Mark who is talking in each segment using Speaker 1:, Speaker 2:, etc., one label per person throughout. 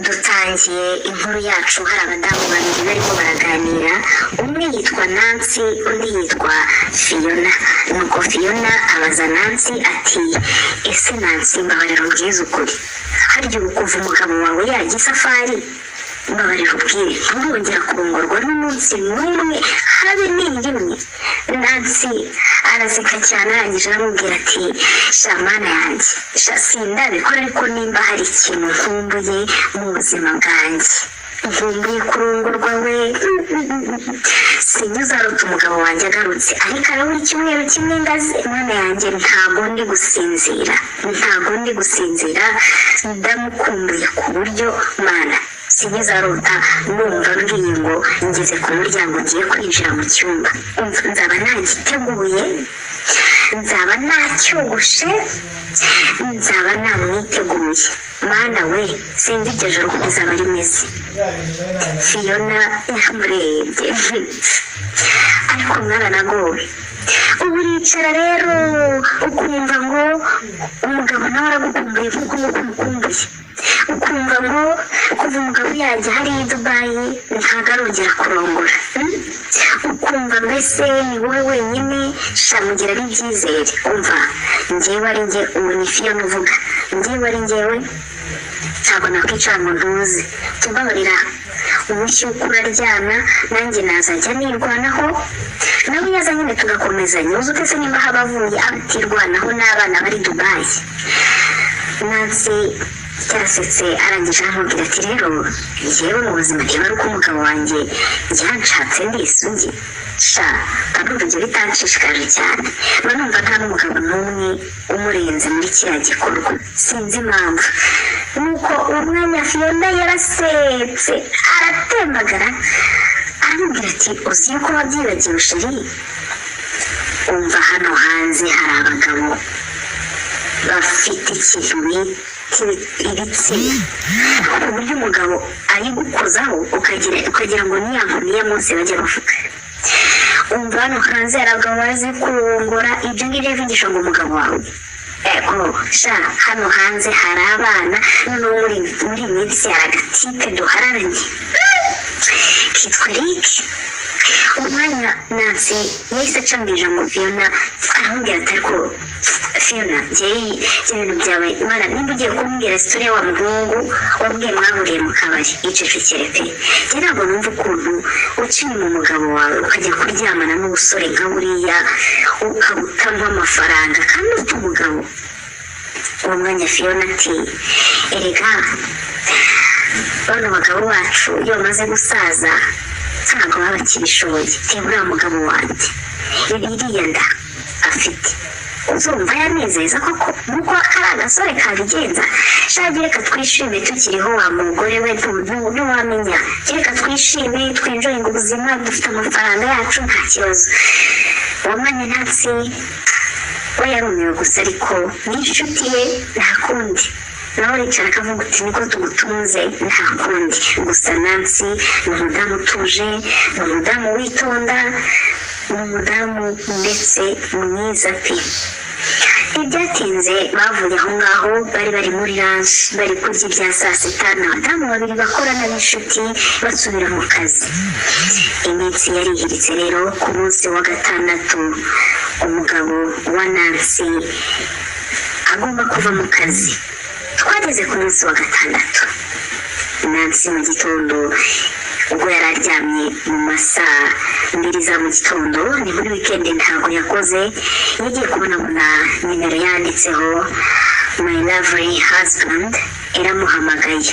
Speaker 1: dutangiye inkuru yacu hari abadamu babiri barimo baraganira, umwe yitwa Nancy undi yitwa Fiona. Nuko Fiona abaza Nancy ati ese Nancy mbabarira ubwiza ukuri, harya ubu kuva umugabo wawe yajya isafari mbabarira ubwire ntuzongera kurongorwa n'umunsi n'umwe habe n'indimwe? Nancy araseka cyane arangije aramubwira ati sha mana yanjye, sha sindabikora ariko nimba hari ikintu nkumbuye mu buzima bwanjye, nkumbuye kurongorwa we. Sinjye uzarota umugabo wanjye agarutse ariko arabura icyumweru kimwe ngaze. Mana yanjye ntabwo ndi gusinzira, ndamukumbuye ku buryo mana sinzarota numva mbwiye ngo ngeze ku muryango ngiye kwinjira mu cyumba, nzaba nagiteguye, nzaba nacyogoshe, nzaba namwiteguye. Mana we sinzi iryo joro uko rizaba rimeze. Fiona yamurebye ariko mwana nagowe. Ubu uricara rero ukumva ngo umugabo nawe aragukumbuye kuko umukumbuye, ukumva ngo kuva umugabo yajya hariya i Dubayi ntabwo arongera kurongora, ukumva mbese ni wowe wenyine shamugira n'ibyizere. Umva njyewe ari njye, ubu ni Fiona uvuga, njyewe ari njyewe ntabwo nakwicara ngo ntuze. Tubabarira umushyi uko uraryana nanjye nazajya nirwanaho, nawe yaza nyine tugakomezanya. uzi utese nimba haba avuye abatirwanaho n'abana bari Dubayi. Nancy yarasetse arangije aramubwira ati rero njyewe mu buzima niba ari uko umugabo wanjye yanshatse ndi isugi sha ndumva ibyo bitanshishikaje cyane, mba numva nta n'umugabo n'umwe umurenze muri kiriya gikorwa, sinzi impamvu. Nuko uwo mwanya Fiona yarasetse aratembagara aramubwira ati uzi yuko wabyibagiwe sheri, umva hano hanze hari abagabo bafite ikintu bita ibitsina, ku buryo umugabo ayigukozaho ukagira ngo ni ya nkoni ya munsi bajya bavuga. Umva hano hanze hari abagabo bazi kurongora, ibyo ngibyo bivugisha ngo umugabo wawe ego sha hano hanze hari abana, noneho muri minsi hari agatipe duhararanye kitwa Rick. Umwanya Nancy yahise acambije ngo Fiona aramubwira ati ariko Fiona njyewe ibintu byawe mwana nimba ugiye kumbwira sitori wa muhungu wabwiye mwahuriye mu kabari icecekere pe, njye ntabwo numva ukuntu uca inyuma umugabo wawe ukajya kuryamana n'ubusore nka buriya ukabutamo amafaranga kandi ufite umugabo. Uwo mwanya Fiona ati erega bano bagabo bacu iyo bamaze gusaza ntabwo baba bakibishoboye, reba uriya mugabo wanjye iriya nda afite uzumva yanezeza koko nuko ari agasore kabigenza. Shagi reka twishime tukiriho wa mugore we ntiwamenya, reka twishime twinjoyinga ubuzima dufite amafaranga yacu nta kibazo. uwo mwanya Nancy we yarumiwe gusa ariko n'inshuti ye nta kundi, nawe aricara akavuga uti niko tugutunze nta kundi. Gusa Nancy ni umudamu utuje, ni umudamu witonda, ni umudamu ndetse mwiza pe. Ntibyatinze bavuye aho ngaho, bari muri lunch bari kurya ibya saa sita, n'abadamu babiri bakorana n'inshuti basubira mu kazi. Iminsi yarihiritse rero, ku munsi wa gatandatu umugabo wa Nancy agomba kuva mu kazi. Twageze ku munsi wa gatandatu, Nancy mu gitondo ubwo yari aryamye mu masaa 2 za mu gitondo, ni muri weekend ntabwo yakoze, yagiye kubona nimero yanditseho my lovely husband iramuhamagaye.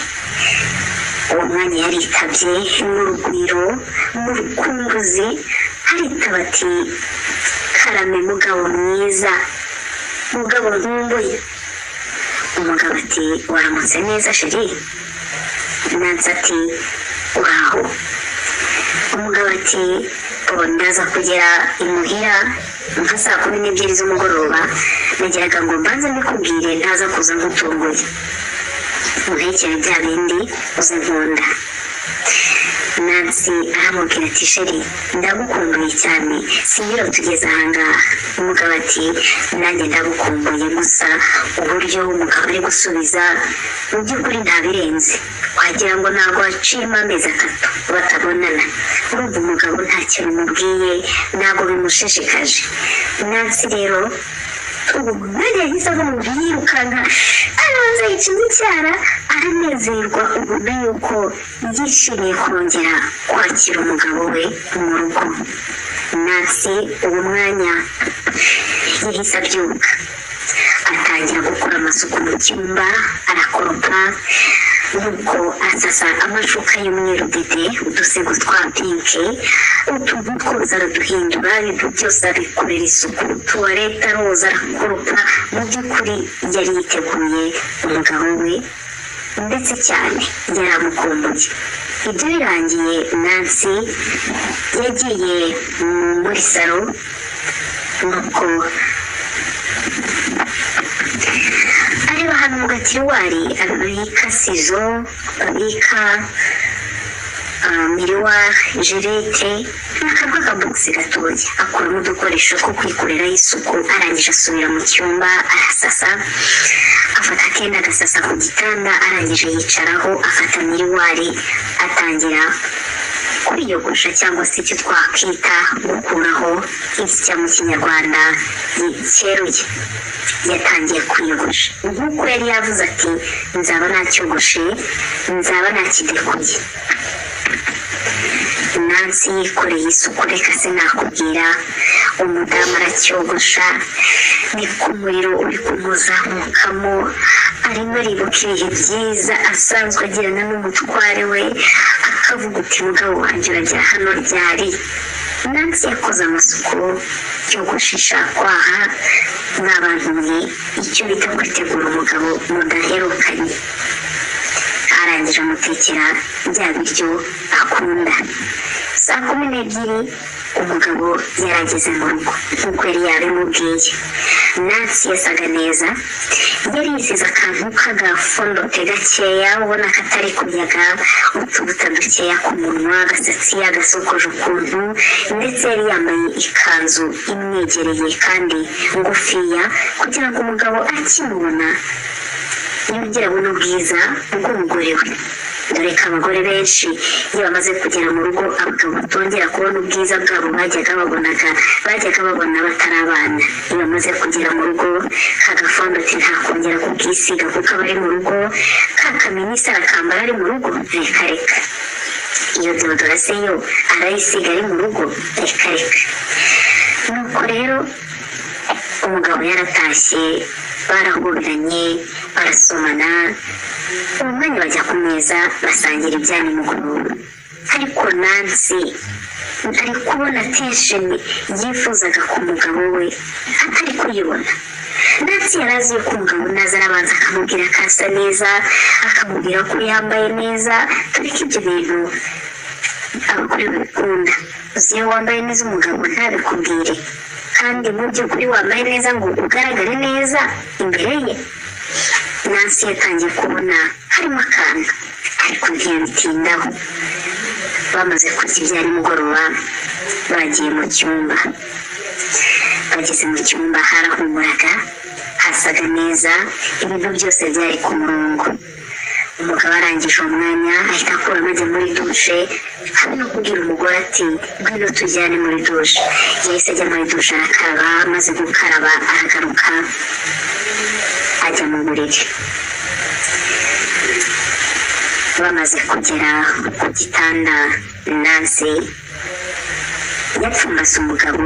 Speaker 1: uwo mwanya yaritabye n'urugwiro n'urukumbuzi, aritaba ati karame mugabo mwiza, mugabo nkumbuye. Umugabo ati waramutse neza sheri? Nancy ati uraho. Umugabo ati ndaza kugera imuhira nka saa 12 z'umugoroba, nageraga ngo mbanze mbikubwire ntaza kuza ngutunguye, muhekere bya bindi uze nkunda. Nancy aramubwira ati sheri ndagukumbuye cyane sinyira tugeze ahangaha. Umugabo ati nanjye ndagukumbuye, gusa uburyo umugabo ari gusubiza mu by'ukuri ntabirenze, wagira ngo ntabwo waciyemo amezi 3 batabonana. Urumva umugabo nta kintu umubwiye, ntabwo bimushishikaje. Nancy rero ubu mwanya yahise ava mu yirukanka arabanza yica icyara aranezerwa, ubona yuko yishimiye kongera kwakira umugabo we mu rugo. Nancy uwo mwanya yahise abyuka atangira gukora amasuku mu cyumba, arakoropa nuko asasa amashuka y'umweru dede, udusego twa pinki, utuntu twose araduhindura, ibintu byose abikorera isuku, tuwarete aroza, arakoropa. Mu by'ukuri yari yiteguye umugabo we ndetse cyane yari amukumbuye. Ibyo birangiye Nancy yagiye muri salo, nuko areba hano mu gatiriwari abika sizo, abika miriwari, jirete n'akarwa kabogisi gatoya, akuramo udukoresho two kwikoreraho isuku. Arangije asubira mu cyumba arasasa, afata akenda agasasa ku gitanda, arangije yicaraho afata miriwari atangira kwiyogosha cyangwa se icyo twakwita gukuraho insya mu kinyarwanda cyeruye. Yatangiye kwiyogosha nk'uko yari yavuze ati nzaba nacyogoshe, nzaba nakidekuye. Nancy yikoreye isuku, reka sinakubwira, umudamu aracyogosha, ni ku muriro uri kumuzamukamo, arimo aribuka ibihe byiza asanzwe agirana n'umutware we, akavuga uti mugabo wanjye urajya hano ryari. Nancy yakoze amasuku, yogoshesha kwaha n'abantu mwe, icyo bita kwitegura umugabo mudaherukanye. Arangije amutekera bya biryo akunda. Saa 12 umugabo yarageze mu rugo nk'uko yari yabimubwiye. Nancy yasaga neza, yari yisize akantu k'agafondote gakeya ubona katari kunyaga, utubuta dukeya ku munwa, agasatsi yagasokoje ukuntu, ndetse yari yambaye ikanzu imwegereye kandi ngufiya kugira ngo umugabo akimubona yongere abone ubwiza bw'umugore we. Dore ko abagore benshi iyo bamaze kugera mu rugo abagabo batongera kubona ubwiza bwabo bajyaga babona batari abana. Iyo bamaze kugera mu rugo kagafondote ntakongera kubwisiga kuko aba ari mu rugo, kakaminisi arakambara ari mu rugo, reka iyo deodora se yo arayisiga ari mu rugo, reka. Nuko rero umugabo yaratashye, barahoberanye, barasomana, uwo mwanya bajya ku meza basangira ibya nimugoroba. Ariko Nancy ari kubona tension yifuzaga ku mugabo we atari kuyibona. Nancy yari azi ko umugabo naza arabanza akamubwira ko asa neza, akamubwira ko yambaye neza, dore ko ibyo bintu abagore babikunda. Uzi iyo wambaye neza umugabo ntabikubwire, kandi mu by'ukuri wambaye neza ngo ugaragare neza imbere ye. Nancy yatangiye kubona harimo akantu, ariko ntiyabitindaho. Bamaze kurya ibya nimugoroba bagiye mu cyumba. Bageze mu cyumba harahumuraga, hasaga neza, ibintu byose byari ku murongo. Umugabo arangije umwanya ahita akuramo ajya muri dushe, hamwe no kubwira umugore ati ngwino tujyane muri dushe. Yahise ajya muri dushe arakaraba, amaze gukaraba aragaruka ajya mu buriri. Bamaze kugera ku gitanda, Nancy yapfumbase umugabo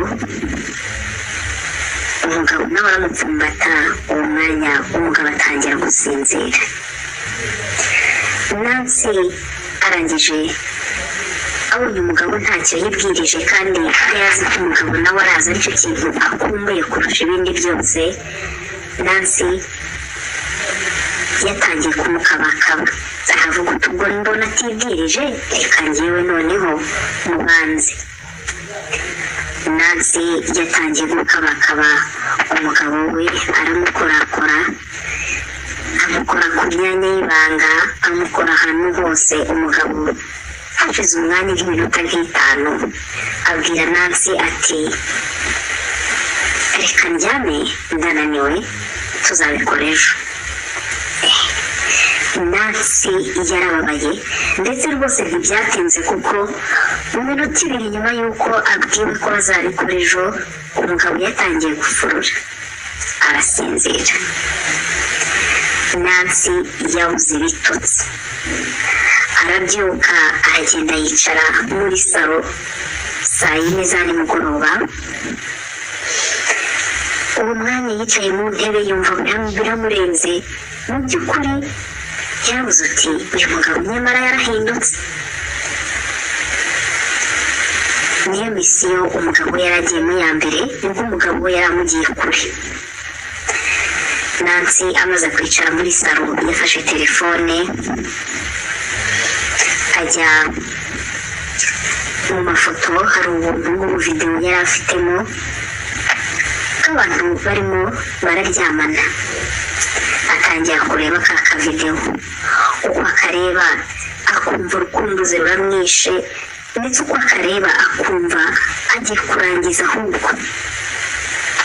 Speaker 1: nawe aramupfumbata. Uwo mwanya umugabo atangira gusinzira. Nancy arangije abonye umugabo ntacyo yibwirije kandi yari azi ko umugabo nawe araza aricyo kintu akumbuye kurusha ibindi byose. Nancy yatangiye kumukabakaba, aravuga uti ubwo mbona atibwirije, reka njyewe noneho mubanze. Nancy yatangiye gukabakaba umugabo we, aramukorakora, amukora ku myanya y'ibanga, amukora ahantu hose umugabo hashize umwanya nk'iminota nk'itanu abwira Nancy ati reka ndyame ndananiwe tuzabikora ejo. Nancy yarababaye ndetse rwose ntibyatinze kuko mu minota ibiri nyuma y'uko abwiwe ko bazabikora ejo umugabo yatangiye gufurura arasinzira. Nancy yabuze ibitotsi arabyuka aragenda yicara muri salo saa yine za nimugoroba. uwo mwanya yicaye mu ntebe yumva biramurenze, mu by'ukuri yabuze uti uyu mugabo nyamara yarahindutse. niyo misiyo umugabo yari agiyemo ya mbere nibwo umugabo we yari amugiye kure. Nancy amaze kwicara muri salo yafashe telefone ajya mu mafoto. hari ubu videwo yari afitemo abantu barimo bararyamana, atangira kureba ka kavidewo. uko akareba akumva urukumbuzi ruramwishe, ndetse uko akareba akumva agiye kurangiza ahubwo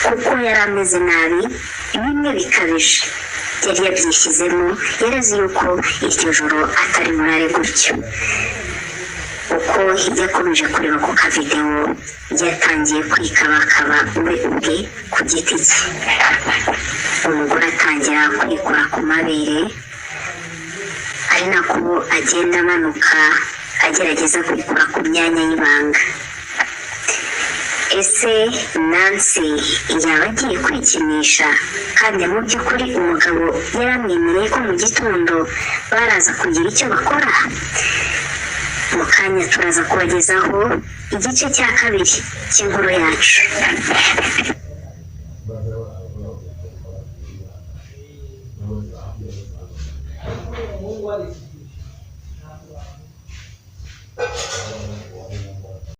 Speaker 1: kuko yari ameze nabi bimwe bikabije. yari yabyishyizemo, yarazi yuko iryo joro atari burare gutyo. uko yakomeje kureba ku kavidewo yatangiye kwikabakaba we ubwe ku giti cye. umugore atangira kwikora ku mabere, ari nako agenda amanuka agerageza kwikora ku myanya y'ibanga. ese Nancy yaba agiye kwikinisha? kandi mu by'ukuri umugabo yaramwemereye ko mu gitondo baraza kugira icyo bakora. mu kanya turaza kubagezaho igice cya kabiri cy'inkuru yacu.